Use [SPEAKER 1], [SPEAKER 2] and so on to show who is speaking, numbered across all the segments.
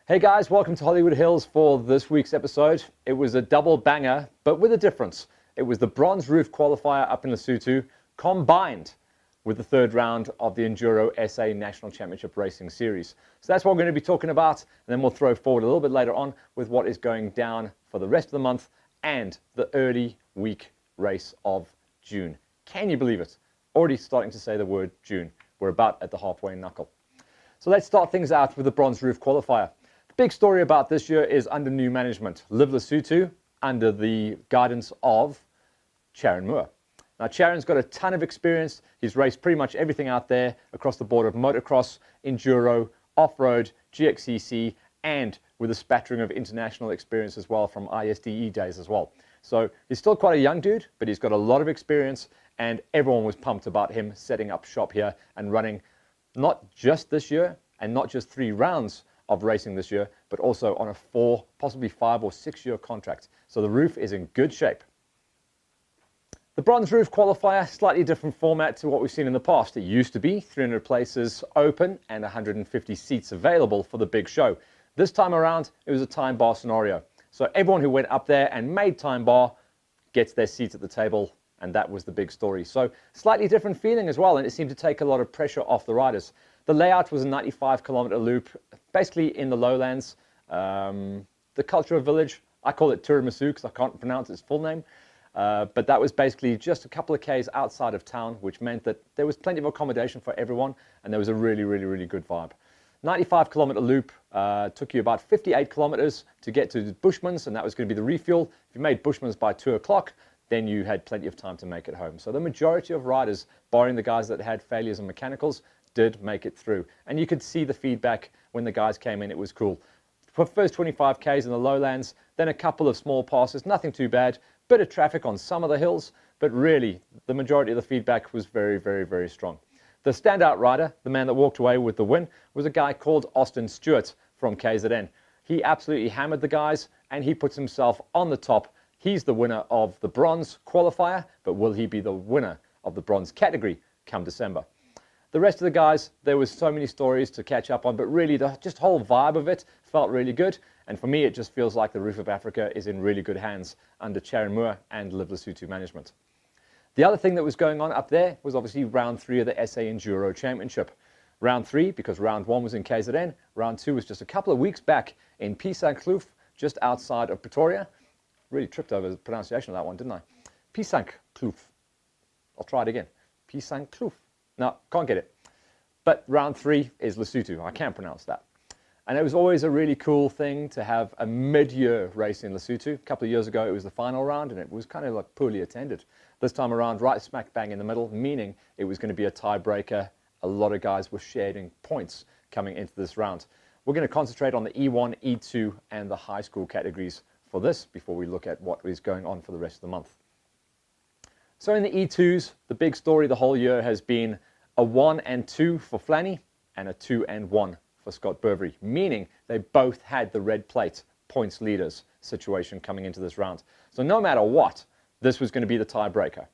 [SPEAKER 1] Hey guys, welcome to Hollywood Hills for this week's episode. It was a double banger, but with a difference. It was the Bronze Roof qualifier up in Lesotho, combined with the third round of the Enduro SA National Championship Racing Series. So that's what we're going to be talking about, and then we'll throw forward a little bit later on with what is going down for the rest of the month and the early week race of June. Can you believe it? Already starting to say the word June. We're about at the halfway knuckle. So let's start things out with the Bronze Roof qualifier. Big story about this year is under new management. Live Lesotho under the guidance of Charon Moore. Now Charon's got a ton of experience. He's raced pretty much everything out there across the board of motocross, enduro, off-road, GXCC, and with a spattering of international experience as well from ISDE days as well. So he's still quite a young dude, but he's got a lot of experience, and everyone was pumped about him setting up shop here and running not just this year and not just 3 rounds of racing this year, but also on a 4, possibly 5 or 6 year contract. So the roof is in good shape. The Bronze Roof qualifier, slightly different format to what we've seen in the past. It used to be 300 places open and 150 seats available for the big show. This time around, it was a time bar scenario. So everyone who went up there and made time bar gets their seats at the table, and that was the big story. So slightly different feeling as well, and it seemed to take a lot of pressure off the riders. The layout was a 95-kilometer loop, basically in the lowlands. The cultural village, I call it Tiramisu because I can't pronounce its full name. But that was basically just a couple of Ks outside of town, which meant that there was plenty of accommodation for everyone, and there was a really good vibe. 95-kilometer loop took you about 58 kilometers to get to Bushmans, and that was going to be the refuel. If you made Bushmans by 2 o'clock, then you had plenty of time to make it home. So the majority of riders, barring the guys that had failures in mechanicals, did make it through. And you could see the feedback when the guys came in. It was cool. For first 25 Ks in the lowlands, then a couple of small passes, nothing too bad. Bit of traffic on some of the hills, but really the majority of the feedback was very strong. The standout rider, the man that walked away with the win, was a guy called Austin Stewart from KZN. He absolutely hammered the guys, and he puts himself on the top. He's the winner of the bronze qualifier, but will he be the winner of the bronze category come December? The rest of the guys, there was so many stories to catch up on, but really the just whole vibe of it felt really good. And for me, it just feels like the Roof of Africa is in really good hands under Charon Moore and Live Lesotho management. The other thing that was going on up there was obviously round 3 of the SA Enduro Championship. Round 3, because round 1 was in KZN, round 2 was just a couple of weeks back in Pisankloof, just outside of Pretoria. Really tripped over the pronunciation of that one, didn't I? Pisankloof. I'll try it again. Pisankloof. No, can't get it. But round 3 is Lesotho. I can't pronounce that. And it was always a really cool thing to have a mid-year race in Lesotho. A couple of years ago, it was the final round, and it was kind of like poorly attended. This time around, right smack bang in the middle, meaning it was going to be a tiebreaker. A lot of guys were sharing points coming into this round. We're going to concentrate on the E1, E2, and the high school categories for this before we look at what is going on for the rest of the month. So in the E2s, the big story the whole year has been a 1 and 2 for Flanny and a 2 and 1 for Scott Burberry, meaning they both had the red plate points leaders situation coming into this round. So no matter what, this was going to be the tiebreaker.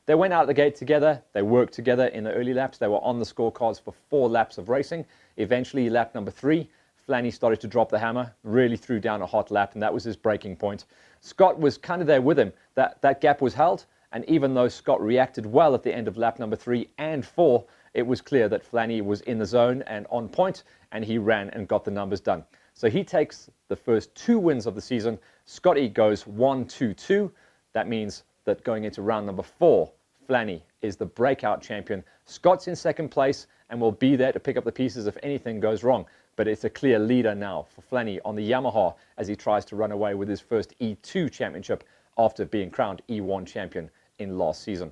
[SPEAKER 1] They went out the gate together. They worked together in the early laps. They were on the scorecards for 4 laps of racing. Eventually, lap number 3, Flanny started to drop the hammer, really threw down a hot lap, and that was his breaking point. Scott was kind of there with him. That gap was held. And even though Scott reacted well at the end of lap number 3 and 4, it was clear that Flanny was in the zone and on point, and he ran and got the numbers done. So he takes the first 2 wins of the season. Scotty goes 1-2-2. That means that going into round number 4, Flanny is the breakout champion. Scott's in second place and will be there to pick up the pieces if anything goes wrong. But it's a clear leader now for Flanny on the Yamaha as he tries to run away with his first E2 championship after being crowned E1 champion in last season.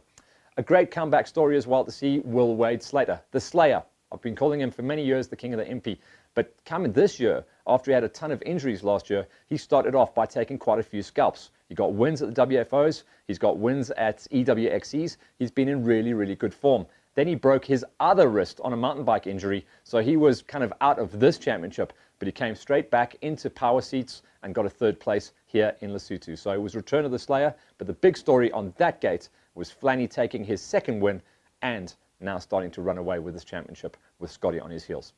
[SPEAKER 1] A great comeback story as well to see Will Wade Slater, the Slayer. I've been calling him for many years the king of the Impy, but coming this year, after he had a ton of injuries last year, he started off by taking quite a few scalps. He got wins at the WFOs, he's got wins at EWXEs, he's been in really good form. Then he broke his other wrist on a mountain bike injury, so he was kind of out of this championship, but he came straight back into power seats and got a 3rd place here in Lesotho. So it was return of the Slayer, but the big story on that gate was Flanny taking his 2nd win and now starting to run away with this championship with Scotty on his heels.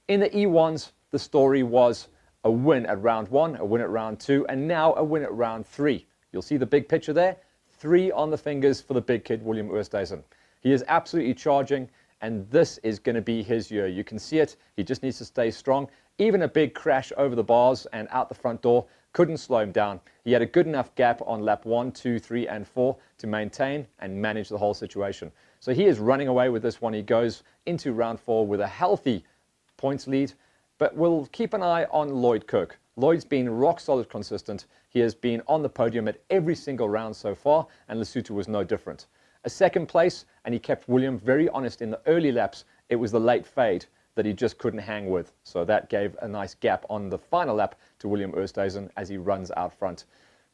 [SPEAKER 1] In the E1s, the story was a win at round 1, a win at round 2, and now a win at round 3. You'll see the big picture there. 3 on the fingers for the big kid, William Oosthuizen. He is absolutely charging, and this is going to be his year. You can see it. He just needs to stay strong. Even a big crash over the bars and out the front door couldn't slow him down. He had a good enough gap on lap 1, 2, 3, and 4 to maintain and manage the whole situation. So he is running away with this one. He goes into round 4 with a healthy points lead, but we'll keep an eye on Lloyd Kirk. Lloyd's been rock solid consistent. He has been on the podium at every single round so far, and Lesotho was no different. A second place, and he kept William very honest in the early laps. It was the late fade that he just couldn't hang with. So that gave a nice gap on the final lap to William Oosthuizen as he runs out front.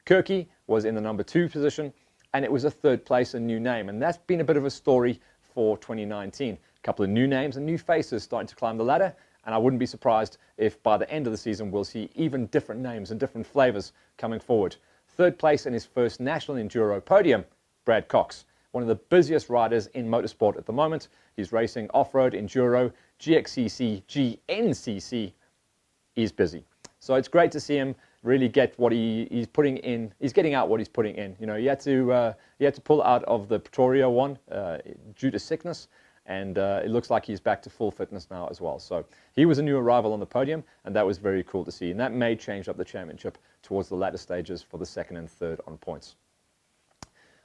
[SPEAKER 1] Kirky was in the number 2 position, and it was a third place, a new name. And that's been a bit of a story for 2019. A couple of new names and new faces starting to climb the ladder. And I wouldn't be surprised if by the end of the season we'll see even different names and different flavors coming forward. Third place in his first National Enduro podium, Brad Cox. One of the busiest riders in motorsport at the moment. He's racing off-road, enduro, GXCC, GNCC. He's busy. So it's great to see him really get what he's putting in. He's getting out what he's putting in. You know, he had to pull out of the Pretoria one due to sickness. And it looks like he's back to full fitness now as well. So he was a new arrival on the podium, and that was very cool to see. And that may change up the championship towards the latter stages for the second and third on points.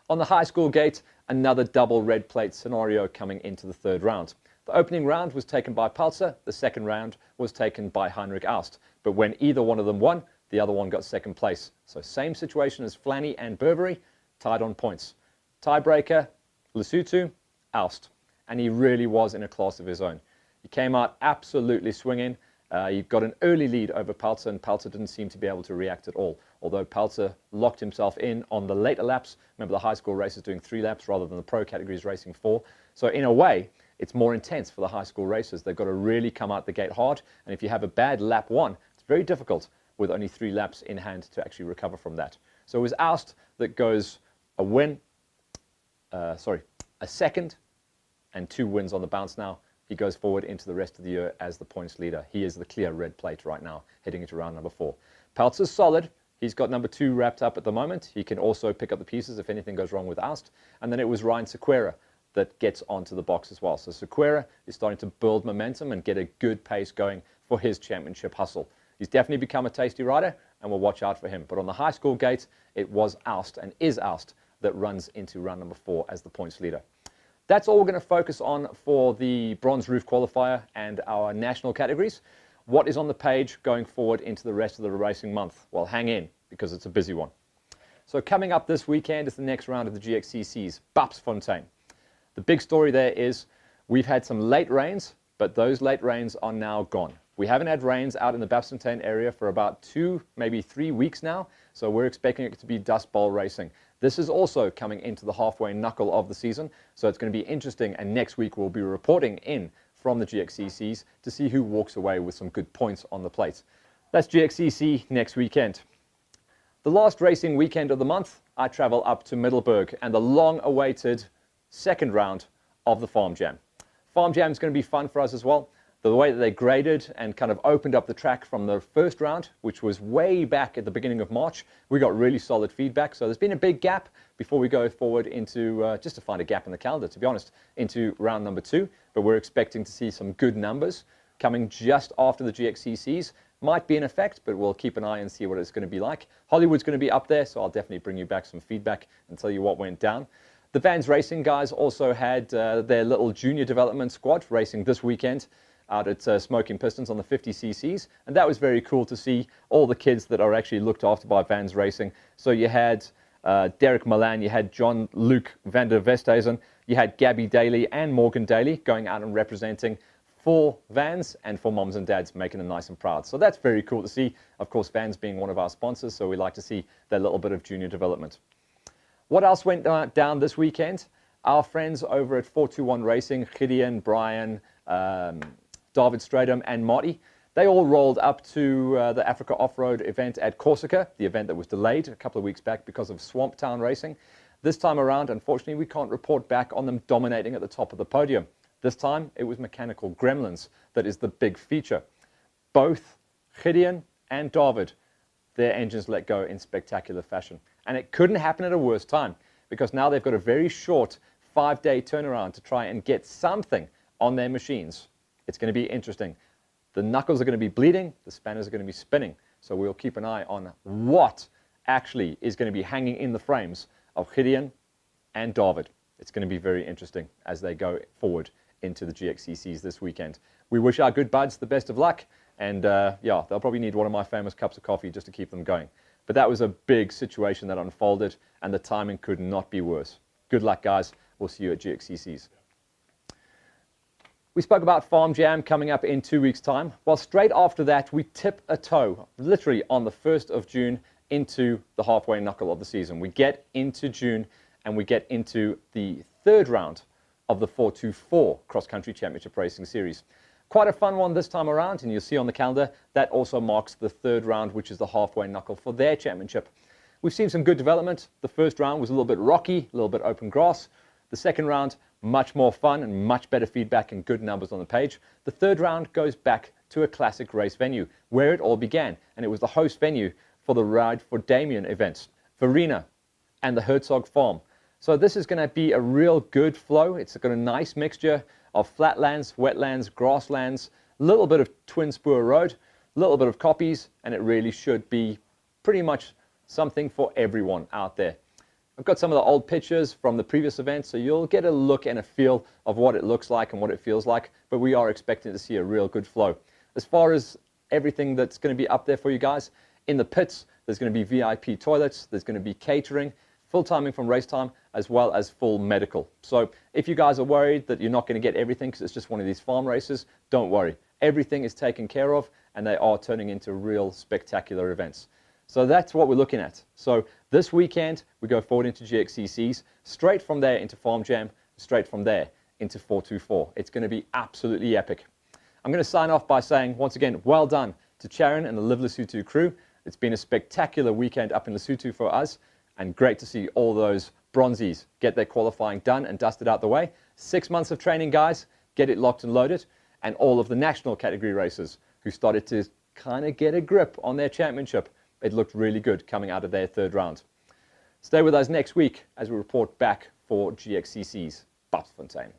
[SPEAKER 1] On the high school gate, another double red plate scenario coming into the third round. The opening round was taken by Paltzer. The second round was taken by Heinrich Aust. But when either one of them won, the other one got second place. So same situation as Flanny and Burberry, tied on points. Tiebreaker, Lesotho, Aust. And he really was in a class of his own. He came out absolutely swinging. He got an early lead over Paltzer, and Paltzer didn't seem to be able to react at all. Although Paltzer locked himself in on the later laps. Remember, the high school race is doing 3 laps rather than the pro categories racing 4. So in a way, it's more intense for the high school racers. They've got to really come out the gate hard. And if you have a bad lap 1, it's very difficult with only 3 laps in hand to actually recover from that. So it was Aust that goes a second, and 2 wins on the bounce now. He goes forward into the rest of the year as the points leader. He is the clear red plate right now, heading into round number 4. Paltzer's solid. He's got number 2 wrapped up at the moment. He can also pick up the pieces if anything goes wrong with Aust. And then it was Ryan Sequeira that gets onto the box as well. So Sequeira is starting to build momentum and get a good pace going for his championship hustle. He's definitely become a tasty rider, and we'll watch out for him. But on the high school gate, it was Aust, and is Aust, that runs into round number 4 as the points leader. That's all we're going to focus on for the Bronze Roof qualifier and our national categories. What is on the page going forward into the rest of the racing month? Well, hang in, because it's a busy one. So coming up this weekend is the next round of the GXCCs, Bapsfontein. The big story there is we've had some late rains, but those late rains are now gone. We haven't had rains out in the Bapsfontein area for about 2, maybe 3 weeks now, so we're expecting it to be dust bowl racing. This is also coming into the halfway knuckle of the season, so it's going to be interesting, and next week we'll be reporting in from the GXCCs to see who walks away with some good points on the plate. That's GXCC next weekend. The last racing weekend of the month, I travel up to Middelburg and the long-awaited second round of the Farm Jam. Farm Jam is going to be fun for us as well. The way that they graded and kind of opened up the track from the first round, which was way back at the beginning of March, we got really solid feedback. So there's been a big gap before we go forward into, just to find a gap in the calendar, to be honest, into round number 2. But we're expecting to see some good numbers coming just after the GXCCs. Might be in effect, but we'll keep an eye and see what it's going to be like. Hollywood's going to be up there, so I'll definitely bring you back some feedback and tell you what went down. The Vans Racing guys also had their little junior development squad racing this weekend out at Smoking Pistons on the 50cc's, and that was very cool to see all the kids that are actually looked after by Vans Racing. So you had Derek Milan, you had John Luke van der Westhuizen, you had Gabby Daly and Morgan Daly going out and representing for Vans and for moms and dads, making them nice and proud. So that's very cool to see. Of course, Vans being one of our sponsors, so we like to see that little bit of junior development. What else went down this weekend? Our friends over at 421 Racing, Gideon, Brian, David Stradom and Marty, they all rolled up to the Africa Off-Road event at Corsica, the event that was delayed a couple of weeks back because of Swamp Town Racing. This time around, unfortunately, we can't report back on them dominating at the top of the podium. This time, it was mechanical gremlins that is the big feature. Both Gideon and David, their engines let go in spectacular fashion. And it couldn't happen at a worse time, because now they've got a very short 5-day turnaround to try and get something on their machines. It's going to be interesting. The knuckles are going to be bleeding, the spanners are going to be spinning. So we'll keep an eye on what actually is going to be hanging in the frames of Gideon and David. It's going to be very interesting as they go forward into the GXCCs this weekend. We wish our good buds the best of luck, and yeah, they'll probably need one of my famous cups of coffee just to keep them going. But that was a big situation that unfolded, and the timing could not be worse. Good luck, guys. We'll see you at GXCCs. We spoke about Farm Jam coming up in 2 weeks' time. Well, straight after that, we tip a toe, literally on the 1st of June, into the halfway knuckle of the season. We get into June, and we get into the 3rd round of the 424 Cross Country Championship Racing Series. Quite a fun one this time around, and you'll see on the calendar that also marks the 3rd round, which is the halfway knuckle for their championship. We've seen some good development. The first round was a little bit rocky, a little bit open grass. The second round, much more fun and much better feedback and good numbers on the page. The 3rd round goes back to a classic race venue where it all began, and it was the host venue for the Ride for Damien events, Verena and the Herzog Farm. So this is going to be a real good flow. It's got a nice mixture of flatlands, wetlands, grasslands, a little bit of twin spur road, a little bit of copies, and it really should be pretty much something for everyone out there. I've got some of the old pictures from the previous events, so you'll get a look and a feel of what it looks like and what it feels like, but we are expecting to see a real good flow. As far as everything that's going to be up there for you guys, in the pits, there's going to be VIP toilets, there's going to be catering, full timing from race time, as well as full medical. So if you guys are worried that you're not going to get everything because it's just one of these farm races, don't worry. Everything is taken care of, and they are turning into real spectacular events. So that's what we're looking at. So this weekend, we go forward into GXCCs, straight from there into Farm Jam, straight from there into 424. It's going to be absolutely epic. I'm going to sign off by saying, once again, well done to Charon and the Live Lesotho crew. It's been a spectacular weekend up in Lesotho for us, and great to see all those bronzies get their qualifying done and dusted out the way. 6 months of training, guys, get it locked and loaded, and all of the national category racers who started to kind of get a grip on their championship. It looked really good coming out of their 3rd round. Stay with us next week as we report back for GXCC's Bapsfontein.